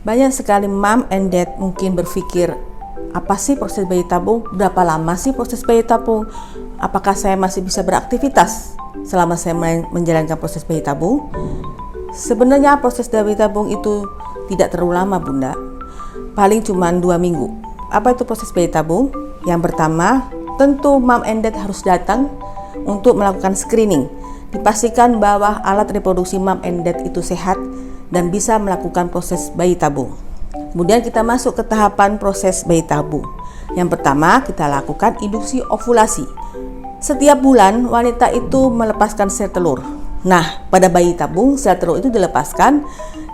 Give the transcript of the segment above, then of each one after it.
Banyak sekali mom and dad mungkin berpikir, apa sih proses bayi tabung? Berapa lama sih proses bayi tabung? Apakah saya masih bisa beraktivitas selama saya menjalankan proses bayi tabung? Sebenarnya proses bayi tabung itu tidak terlalu lama, Bunda. Paling cuma 2 minggu. Apa itu proses bayi tabung? Yang pertama, tentu mom and dad harus datang untuk melakukan screening. Dipastikan bahwa alat reproduksi mom and dad itu sehat dan bisa melakukan proses bayi tabung. Kemudian kita masuk ke tahapan proses bayi tabung. Yang pertama, kita lakukan induksi ovulasi. Setiap bulan wanita itu melepaskan sel telur. Nah, pada bayi tabung sel telur itu dilepaskan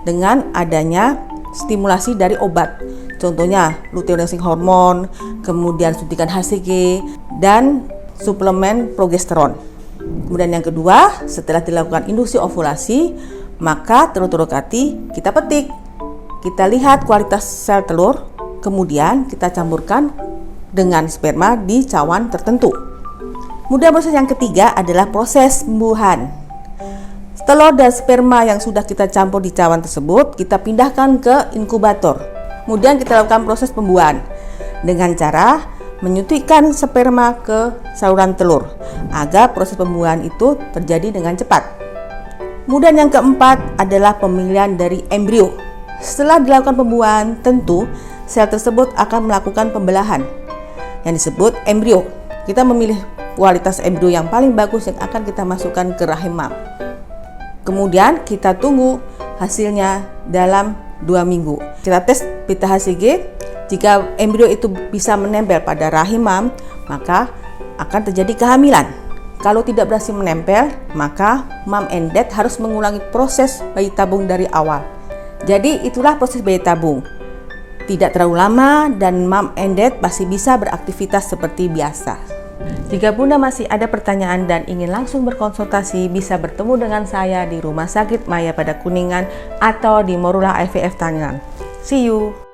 dengan adanya stimulasi dari obat. Contohnya luteinizing hormon, kemudian suntikan HCG dan suplemen progesteron. Kemudian yang kedua, setelah dilakukan induksi ovulasi, maka telur-telur kati kita petik. Kita lihat kualitas sel telur, kemudian kita campurkan dengan sperma di cawan tertentu. Kemudian proses yang ketiga adalah proses pembuahan. Telur dan sperma yang sudah kita campur di cawan tersebut, kita pindahkan ke inkubator. Kemudian kita lakukan proses pembuahan dengan cara menyuntikkan sperma ke saluran telur agar proses pembuahan itu terjadi dengan cepat. Kemudian yang keempat adalah pemilihan dari embrio. Setelah dilakukan pembuahan, tentu sel tersebut akan melakukan pembelahan yang disebut embrio. Kita memilih kualitas embrio yang paling bagus yang akan kita masukkan ke rahim mam. Kemudian kita tunggu hasilnya dalam 2 minggu. Kita tes beta HCG. Jika embrio itu bisa menempel pada rahim mam, maka akan terjadi kehamilan. Kalau tidak berhasil menempel, maka mom and dad harus mengulangi proses bayi tabung dari awal. Jadi itulah proses bayi tabung. Tidak terlalu lama dan mom and dad masih bisa beraktivitas seperti biasa. Jika Bunda masih ada pertanyaan dan ingin langsung berkonsultasi, bisa bertemu dengan saya di Rumah Sakit Maya pada Kuningan atau di Morula IVF Tangerang. See you!